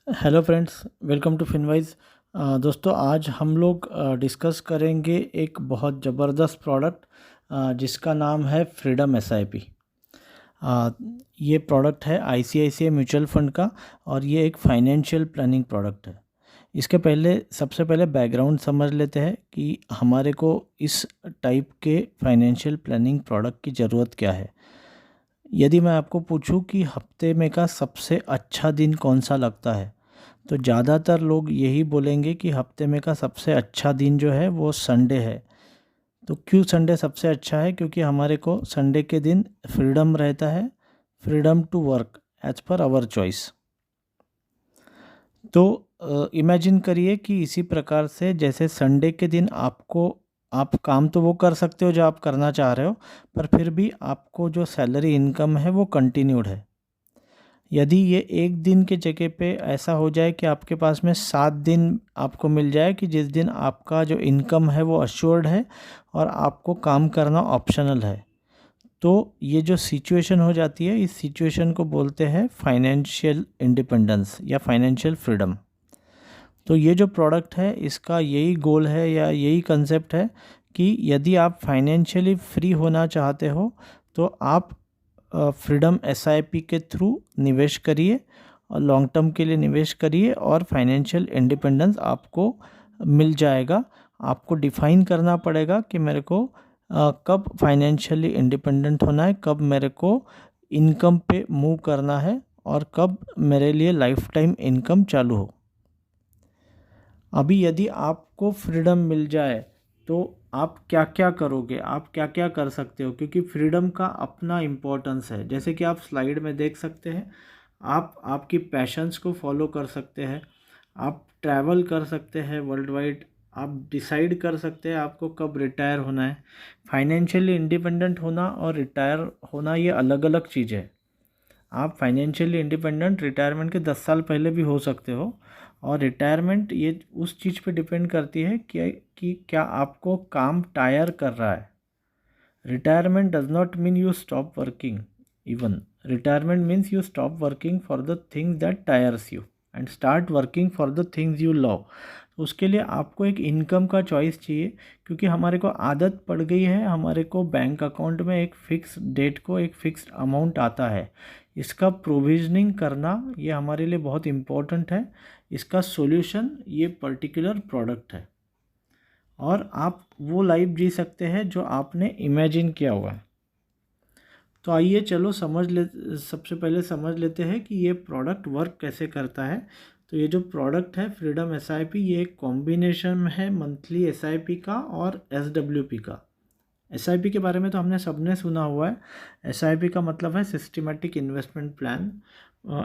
Hello friends, welcome to Finwise. दोस्तों, आज हम लोग डिस्कस करेंगे एक बहुत ज़बरदस्त प्रोडक्ट जिसका नाम है फ्रीडम एसआईपी। ये प्रोडक्ट है आईसीआईसीआई म्यूचुअल फंड का और ये एक फाइनेंशियल प्लानिंग प्रोडक्ट है। इसके पहले सबसे पहले बैकग्राउंड समझ लेते हैं कि हमारे को इस टाइप के फाइनेंशियल प्लानिंग प्रोडक्ट की ज़रूरत क्या है। यदि मैं आपको पूछूं कि हफ्ते में का सबसे अच्छा दिन कौन सा लगता है, तो ज़्यादातर लोग यही बोलेंगे कि हफ्ते में का सबसे अच्छा दिन जो है वो संडे है। तो क्यों संडे सबसे अच्छा है? क्योंकि हमारे को संडे के दिन फ्रीडम रहता है, freedom to work as per our choice. तो इमेजिन करिए कि इसी प्रकार से जैसे संडे के दिन आप काम तो वो कर सकते हो जो आप करना चाह रहे हो, पर फिर भी आपको जो सैलरी इनकम है वो कंटिन्यूड है। यदि ये एक दिन के जगह पे ऐसा हो जाए कि आपके पास में 7 दिन आपको मिल जाए कि जिस दिन आपका जो इनकम है वो अश्योर्ड है और आपको काम करना ऑप्शनल है, तो ये जो सिचुएशन हो जाती है, इस सिचुएशन को बोलते हैं फाइनेंशियल इंडिपेंडेंस या फाइनेंशियल फ्रीडम। तो ये जो प्रोडक्ट है इसका यही गोल है या यही कंसेप्ट है कि यदि आप फाइनेंशियली फ्री होना चाहते हो तो आप फ्रीडम एसआईपी के थ्रू निवेश करिए और लॉन्ग टर्म के लिए निवेश करिए और फाइनेंशियल इंडिपेंडेंस आपको मिल जाएगा। आपको डिफाइन करना पड़ेगा कि मेरे को कब फाइनेंशियली इंडिपेंडेंट होना है, कब मेरे को इनकम पे मूव करना है और कब मेरे लिए लाइफ टाइम इनकम चालू हो। अभी यदि आपको फ्रीडम मिल जाए तो आप क्या क्या करोगे, आप क्या क्या कर सकते हो, क्योंकि फ्रीडम का अपना इम्पोर्टेंस है। जैसे कि आप स्लाइड में देख सकते हैं, आप आपकी पैशंस को फॉलो कर सकते हैं, आप ट्रैवल कर सकते हैं वर्ल्ड वाइड, आप डिसाइड कर सकते हैं आपको कब रिटायर होना है। फाइनेंशियली इंडिपेंडेंट होना और रिटायर होना ये अलग अलग चीज़ है। आप फाइनेंशियली इंडिपेंडेंट रिटायरमेंट के 10 साल पहले भी हो सकते हो, और रिटायरमेंट ये उस चीज़ पे डिपेंड करती है कि क्या आपको काम टायर कर रहा है। Retirement does not mean you stop working, even retirement means you stop working for the things that tyres you and start working for the things you love. तो उसके लिए आपको एक इनकम का चॉइस चाहिए, क्योंकि हमारे को आदत पड़ गई है, हमारे को बैंक अकाउंट में एक फ़िक्स डेट को एक फ़िक्स्ड अमाउंट आता है। इसका प्रोविजनिंग करना ये हमारे लिए बहुत इम्पोर्टेंट है। इसका सॉल्यूशन ये पर्टिकुलर प्रोडक्ट है, और आप वो लाइफ जी सकते हैं जो आपने इमेजिन किया हुआ है। तो आइए चलो सबसे पहले समझ लेते हैं कि ये प्रोडक्ट वर्क कैसे करता है। तो ये जो प्रोडक्ट है फ्रीडम एसआईपी, ये एक कॉम्बिनेशन है मंथली एसआईपी का और एसडब्ल्यूपी का। एसआईपी के बारे में तो हमने सबने सुना हुआ है। एसआईपी का मतलब है सिस्टमेटिक इन्वेस्टमेंट प्लान।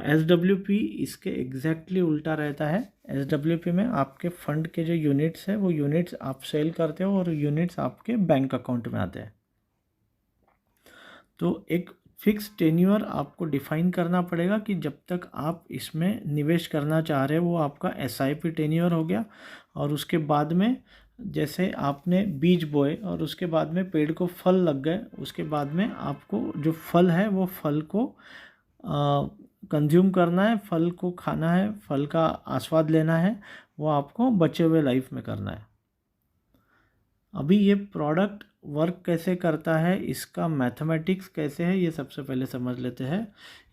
एसडब्ल्यूपी इसके एग्जैक्टली उल्टा रहता है। एसडब्ल्यूपी में आपके फंड के जो यूनिट्स है वो यूनिट्स आप सेल करते हो और यूनिट्स आपके बैंक अकाउंट में आते हैं। तो एक फिक्स टेन्योर आपको डिफाइन करना पड़ेगा कि जब तक आप इसमें निवेश करना चाह रहे हो वो आपका एसआईपी टेन्योर हो गया। और उसके बाद में जैसे आपने बीज बोए और उसके बाद में पेड़ को फल लग गए, उसके बाद में आपको जो फल है वो फल को कंज्यूम करना है, फल को खाना है, फल का आस्वाद लेना है, वो आपको बचे हुए लाइफ में करना है। अभी ये प्रोडक्ट वर्क कैसे करता है, इसका मैथमेटिक्स कैसे है, ये सबसे पहले समझ लेते हैं।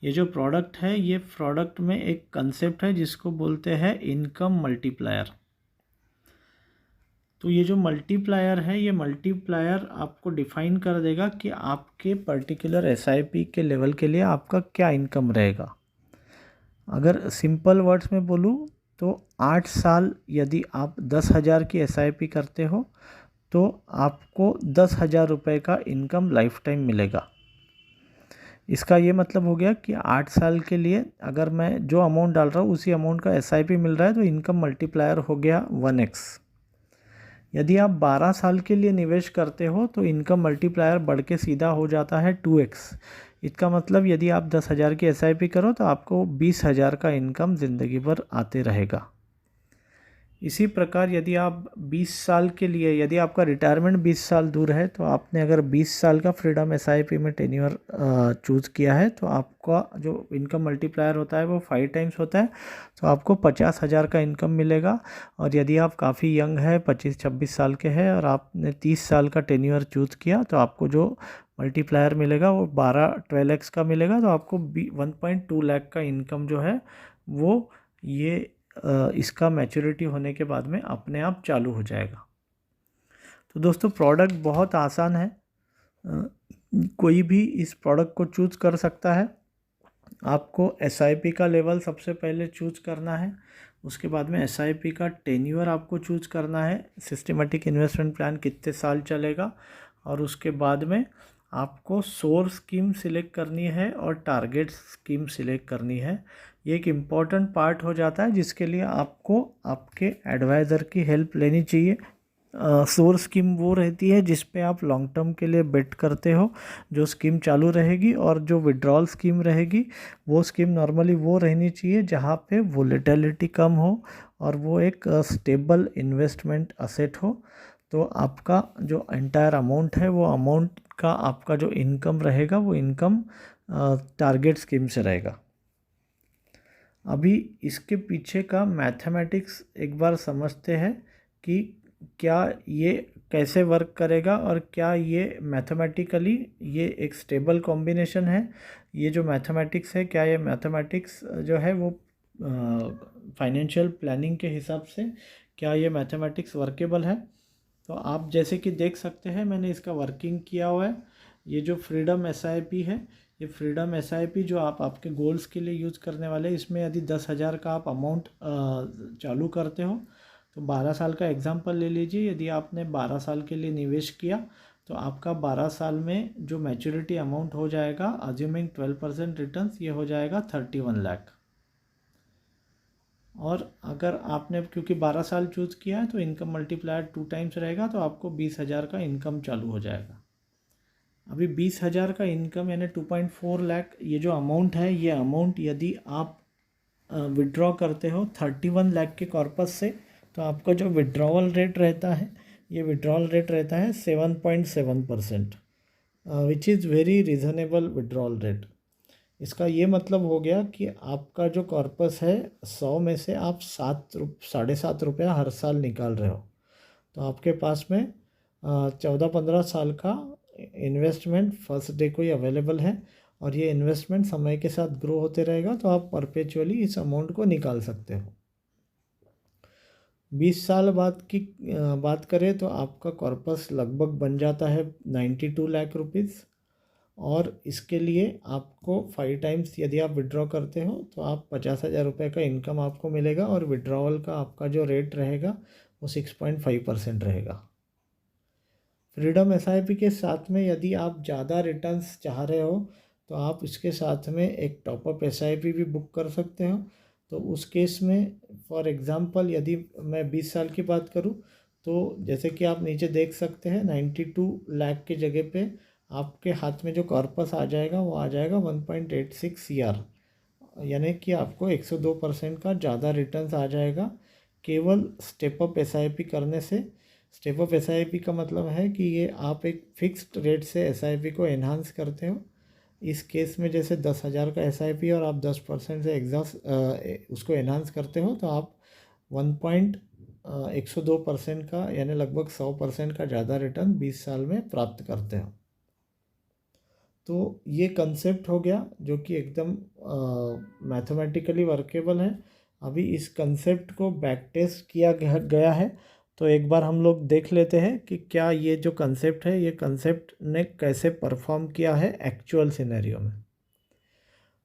ये जो प्रोडक्ट है, ये प्रोडक्ट में एक कंसेप्ट है जिसको बोलते हैं इनकम मल्टीप्लायर। तो ये जो मल्टीप्लायर है, ये मल्टीप्लायर आपको डिफाइन कर देगा कि आपके पर्टिकुलर एसआईपी के लेवल के लिए आपका क्या इनकम रहेगा। अगर सिंपल वर्ड्स में बोलूँ तो 8 साल यदि आप 10,000 की एसआईपी करते हो तो आपको 10,000 रुपये का इनकम लाइफ टाइम मिलेगा। इसका ये मतलब हो गया कि 8 साल के लिए अगर मैं जो अमाउंट डाल रहा हूँ उसी अमाउंट का एसआईपी मिल रहा है, तो इनकम मल्टीप्लायर हो गया 1x। यदि आप 12 साल के लिए निवेश करते हो तो इनकम मल्टीप्लायर बढ़ के सीधा हो जाता है 2x। इसका मतलब यदि आप 10,000 की एसआईपी करो तो आपको 20,000 का इनकम ज़िंदगी भर आते रहेगा। इसी प्रकार यदि आप 20 साल के लिए, यदि आपका रिटायरमेंट 20 साल दूर है, तो आपने अगर 20 साल का फ्रीडम एसआईपी में टेन्योर चूज़ किया है, तो आपका जो इनकम मल्टीप्लायर होता है वो 5 टाइम्स होता है, तो आपको 50,000 का इनकम मिलेगा। और यदि आप काफ़ी यंग है, 25-26 साल के हैं, और आपने 30 साल का टेन्योर चूज़ किया, तो आपको जो मल्टीप्लायर मिलेगा वो 12x का मिलेगा। तो आपको 1.2 लाख का इनकम जो है वो ये इसका मैच्योरिटी होने के बाद में अपने आप चालू हो जाएगा। तो दोस्तों प्रोडक्ट बहुत आसान है, कोई भी इस प्रोडक्ट को चूज़ कर सकता है। आपको एसआईपी का लेवल सबसे पहले चूज़ करना है, उसके बाद में एसआईपी का टेन्योर आपको चूज़ करना है, सिस्टमेटिक इन्वेस्टमेंट प्लान कितने साल चलेगा, और उसके बाद में आपको सोर्स स्कीम सिलेक्ट करनी है और टारगेट स्कीम सिलेक्ट करनी है। ये एक इम्पॉर्टेंट पार्ट हो जाता है जिसके लिए आपको आपके एडवाइज़र की हेल्प लेनी चाहिए। सोर्स स्कीम वो रहती है जिस पे आप लॉन्ग टर्म के लिए बेट करते हो, जो स्कीम चालू रहेगी, और जो विड्रॉल स्कीम रहेगी वो स्कीम नॉर्मली वो रहनी चाहिए जहाँ पे वोलेटिलिटी कम हो और वो एक स्टेबल इन्वेस्टमेंट असेट हो। तो आपका जो एंटायर अमाउंट है वो अमाउंट का आपका जो इनकम रहेगा वो इनकम टारगेट स्कीम से रहेगा। अभी इसके पीछे का मैथमेटिक्स एक बार समझते हैं कि क्या ये कैसे वर्क करेगा और क्या ये मैथमेटिकली ये एक स्टेबल कॉम्बिनेशन है। ये जो मैथमेटिक्स है, क्या ये मैथमेटिक्स जो है वो फाइनेंशियल प्लानिंग के हिसाब से क्या ये मैथमेटिक्स वर्केबल है। तो आप जैसे कि देख सकते हैं मैंने इसका वर्किंग किया हुआ है। ये जो फ्रीडम एसआईपी है, ये फ्रीडम एसआईपी जो आप आपके गोल्स के लिए यूज़ करने वाले, इसमें यदि 10,000 का आप अमाउंट चालू करते हो तो 12 साल का एग्जांपल ले लीजिए। यदि आपने 12 साल के लिए निवेश किया तो आपका 12 साल में जो मैच्योरिटी अमाउंट हो जाएगा, अज्यूमिंग 12% रिटर्न्स, ये हो जाएगा 31 लाख। और अगर आपने क्योंकि 12 साल चूज़ किया है तो इनकम मल्टीप्लायर 2 टाइम्स रहेगा, तो आपको 20,000 का इनकम चालू हो जाएगा। अभी 20,000 का इनकम यानी 2.4 लाख, ये जो अमाउंट है, ये अमाउंट यदि आप विड्रॉ करते हो 31 लाख के कॉर्पस से, तो आपका जो विड्रॉवल रेट रहता है, ये विड्रॉवल रेट रहता है 7.7%, which is very reasonable withdrawal rate. इसका ये मतलब हो गया कि आपका जो कॉर्पस है 100 में से आप 7.5 रुपया हर साल निकाल रहे हो, तो आपके पास में 14-15 साल का इन्वेस्टमेंट फर्स्ट डे को ही अवेलेबल है, और ये इन्वेस्टमेंट समय के साथ ग्रो होते रहेगा, तो आप परपेचुअली इस अमाउंट को निकाल सकते हो। 20 साल बाद की बात करें तो आपका कॉर्पस लगभग बन जाता है 92 लाख रुपीज़, और इसके लिए आपको 5 टाइम्स यदि आप विड्रॉ करते हो तो आप 50,000 रुपये का इनकम आपको मिलेगा, और विड्रॉवल का आपका जो रेट रहेगा वो 6.5% रहेगा। फ्रीडम एसआईपी के साथ में यदि आप ज़्यादा रिटर्न्स चाह रहे हो तो आप इसके साथ में एक टॉपअप एसआईपी भी बुक कर सकते हो। तो उस केस में फॉर एग्ज़ाम्पल यदि मैं 20 साल की बात करूं, तो जैसे कि आप नीचे देख सकते हैं 92 लाख की जगह पे आपके हाथ में जो कॉर्पस आ जाएगा वो आ जाएगा 1.86 सीआर, यानी कि आपको 102% का ज़्यादा रिटर्न्स आ जाएगा केवल स्टेप अप एसआईपी करने से। स्टेप अप एसआईपी का मतलब है कि ये आप एक फ़िक्स्ड रेट से एसआईपी को एनहांस करते हो। इस केस में जैसे 10,000 का एसआईपी और आप 10% से उसको एनहांस करते हो, तो आप 1.102% का यानी लगभग 100% का ज़्यादा रिटर्न 20 साल में प्राप्त करते हो। तो ये कंसेप्ट हो गया जो कि एकदम मैथमेटिकली वर्केबल है। अभी इस कंसेप्ट को बैक टेस्ट किया गया है, तो एक बार हम लोग देख लेते हैं कि क्या ये जो कंसेप्ट है, ये कंसेप्ट ने कैसे परफॉर्म किया है एक्चुअल सिनेरियो में।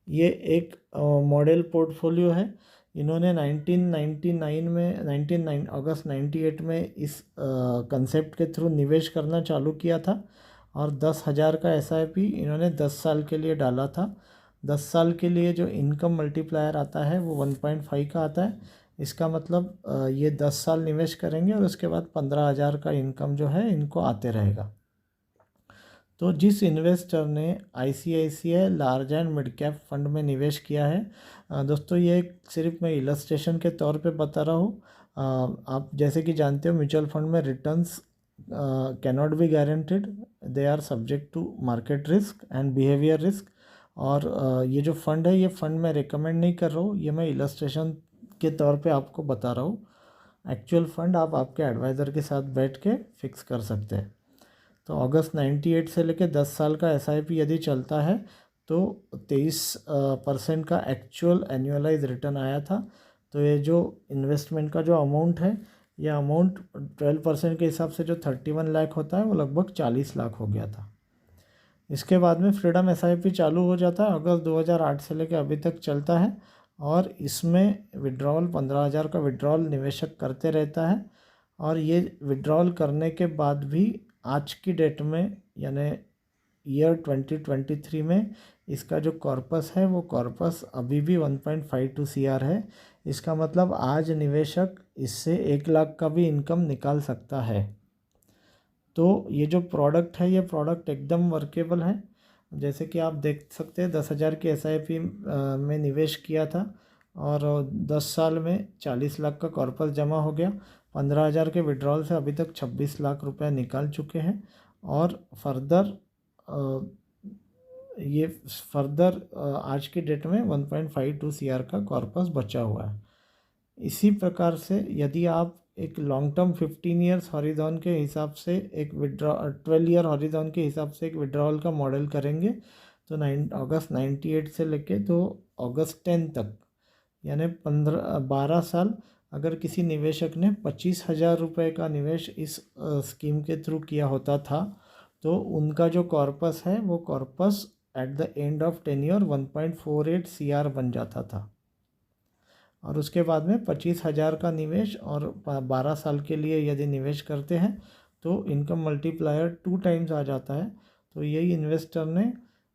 ये एक मॉडल पोर्टफोलियो है। इन्होंने 1999 में 19 अगस्त 98 में इस कंसेप्ट के थ्रू निवेश करना चालू किया था, और 10,000 का एसआईपी इन्होंने 10 साल के लिए डाला था। 10 साल के लिए जो इनकम मल्टीप्लायर आता है वो 1.5 का आता है। इसका मतलब ये 10 साल निवेश करेंगे और उसके बाद 15,000 का इनकम जो है इनको आते रहेगा। तो जिस इन्वेस्टर ने ICICI large and mid cap fund में निवेश किया है, दोस्तों ये सिर्फ मैं इलस्ट्रेशन के तौर पे बता रहा हूँ। आप जैसे कि जानते हो म्यूचुअल फंड में returns cannot be guaranteed, they are subject to market risk and behaviour risk. और ये जो फंड है, ये फंड मैं रिकमेंड नहीं कर रहा हूँ, ये मैं इलस्ट्रेशन के तौर पे आपको बता रहा हूँ। एक्चुअल फंड आप आपके एडवाइज़र के साथ बैठ के फिक्स कर सकते हैं। तो अगस्त 98 से लेके 10 साल का एसआईपी यदि चलता है तो 23% का एक्चुअल एनुअलाइज रिटर्न आया था। तो ये जो इन्वेस्टमेंट का जो अमाउंट है, ये अमाउंट 12% के हिसाब से जो 31 लाख होता है वो लगभग 40 लाख हो गया था। इसके बाद में फ्रीडम एसआईपी चालू हो जाता है, अगस्त 2008 से लेकर अभी तक चलता है। और इसमें विड्रॉल 15,000 का विड्रॉल निवेशक करते रहता है। और ये विड्रॉल करने के बाद भी आज की डेट में यानी ईयर 2023 में इसका जो कॉर्पस है वो कॉर्पस अभी भी 1.52 CR है। इसका मतलब आज निवेशक इससे 1 लाख का भी इनकम निकाल सकता है। तो ये जो प्रोडक्ट है, ये प्रोडक्ट एकदम वर्केबल है। जैसे कि आप देख सकते हैं 10,000 की एसआईपी में निवेश किया था और 10 साल में 40 लाख का कॉर्पस जमा हो गया। 15,000 के विड्रॉल से अभी तक 26 लाख रुपए निकाल चुके हैं। और फर्दर ये फर्दर आज की डेट में 1.52 CR का कॉर्पस बचा हुआ है। इसी प्रकार से यदि आप एक लॉन्ग टर्म 15 ईयर्स हॉरिजॉन के हिसाब से एक 12 ईयर हॉरिजॉन के हिसाब से एक विड्रॉल का मॉडल करेंगे तो अगस्त 98 से लेके तो अगस्त 10 तक यानी 12 साल अगर किसी निवेशक ने 25,000 रुपये का निवेश इस स्कीम के थ्रू किया होता था तो उनका जो कॉर्पस है वो corpus at the end of 10 year 1.48 CR बन जाता था। और उसके बाद में 25,000 का निवेश और 12 साल के लिए यदि निवेश करते हैं तो इनकम मल्टीप्लायर 2 टाइम्स आ जाता है। तो यही इन्वेस्टर ने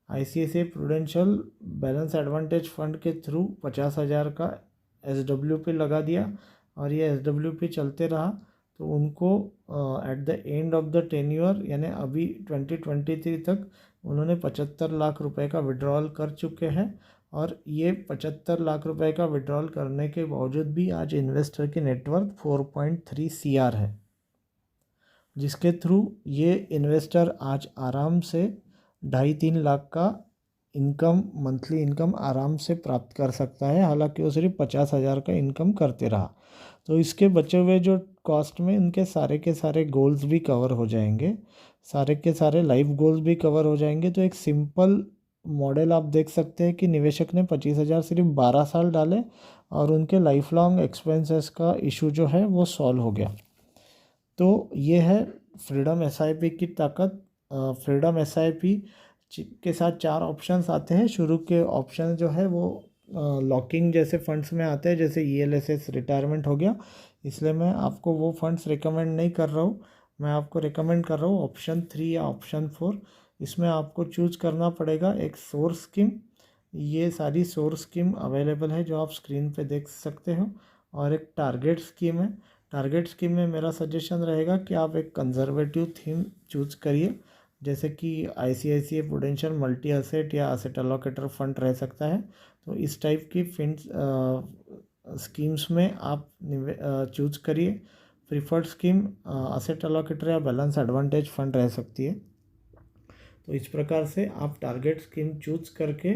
ICICI prudential balance advantage fund के थ्रू 50,000 का SWP लगा दिया और ये SWP चलते रहा। तो उनको at the end of the 10 year यानी अभी 2023 तक उन्होंने 75 लाख रुपए का विड्रॉल कर चुके हैं। और ये 75 लाख रुपए का विड्रॉल करने के बावजूद भी आज इन्वेस्टर की नेटवर्थ 4.3 CR है, जिसके थ्रू ये इन्वेस्टर आज आराम से 2.5-3 लाख का इनकम मंथली इनकम आराम से प्राप्त कर सकता है। हालांकि वो सिर्फ 50,000 का इनकम करते रहा तो इसके बचे हुए जो कॉस्ट में उनके सारे के सारे गोल्स भी कवर हो जाएंगे, सारे के सारे लाइफ गोल्स भी कवर हो जाएंगे। तो एक सिंपल मॉडल आप देख सकते हैं कि निवेशक ने 25,000 सिर्फ 12 साल डाले और उनके लाइफ लॉन्ग एक्सपेंसेस का इशू जो है वो सॉल्व हो गया। तो ये है फ्रीडम एसआईपी की ताकत। फ्रीडम एसआईपी के साथ 4 ऑप्शंस आते हैं। शुरू के ऑप्शन जो है वो लॉकिंग जैसे फंड्स में आते हैं, जैसे ELSS रिटायरमेंट हो गया, इसलिए मैं आपको वो फंड्स रिकमेंड नहीं कर रहा हूँ। मैं आपको रिकमेंड कर रहा हूँ ऑप्शन 3 या ऑप्शन 4। इसमें आपको चूज करना पड़ेगा एक सोर्स स्कीम। ये सारी सोर्स स्कीम अवेलेबल है जो आप स्क्रीन पे देख सकते हो। और एक टारगेट स्कीम है। टारगेट स्कीम में मेरा सजेशन रहेगा कि आप एक कंजर्वेटिव थीम चूज करिए, जैसे कि ICICI प्रूडेंशियल मल्टी असेट या असेट एलोकेटर फंड रह सकता है। तो इस टाइप की स्कीम्स में आप चूज करिए। प्रीफर्ड स्कीम असेट एलोकेटर या बैलेंस एडवांटेज फंड रह सकती है। तो इस प्रकार से आप टारगेट स्कीम चूज करके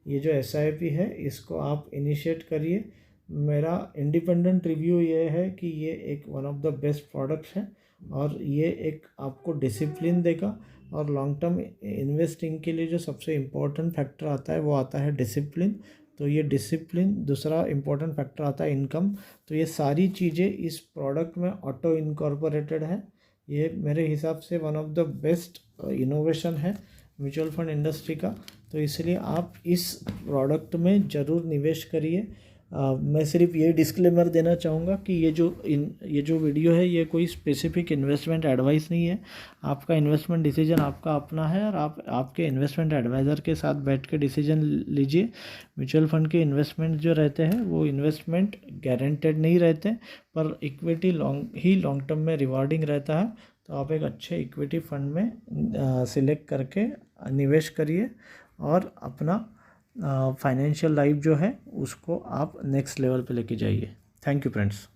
ये जो SIP है इसको आप इनिशिएट करिए। मेरा इंडिपेंडेंट रिव्यू ये है कि ये एक one of the best products है और ये एक आपको डिसिप्लिन देगा। और लॉन्ग टर्म इन्वेस्टिंग के लिए जो सबसे इम्पोर्टेंट फैक्टर आता है वो आता है डिसिप्लिन। तो ये डिसिप्लिन, दूसरा इम्पोर्टेंट फैक्टर आता है इनकम। तो ये सारी चीज़ें इस प्रोडक्ट में ऑटो इनकॉर्पोरेटेड है। ये मेरे हिसाब से one of the best innovation है म्यूचुअल फंड इंडस्ट्री का। तो इसलिए आप इस प्रोडक्ट में ज़रूर निवेश करिए। मैं सिर्फ ये डिस्क्लेमर देना चाहूँगा कि ये जो वीडियो है ये कोई स्पेसिफिक इन्वेस्टमेंट एडवाइस नहीं है। आपका इन्वेस्टमेंट डिसीजन आपका अपना है और आप आपके इन्वेस्टमेंट एडवाइज़र के साथ बैठ के डिसीजन लीजिए। म्यूचुअल फंड के इन्वेस्टमेंट जो रहते हैं वो इन्वेस्टमेंट गारंटेड नहीं रहते, पर इक्विटी लॉन्ग टर्म में रिवार्डिंग रहता है। तो आप एक अच्छे इक्विटी फंड में सिलेक्ट करके निवेश करिए और अपना फाइनेंशियल लाइफ जो है उसको आप नेक्स्ट लेवल पे लेके जाइए। Thank you friends.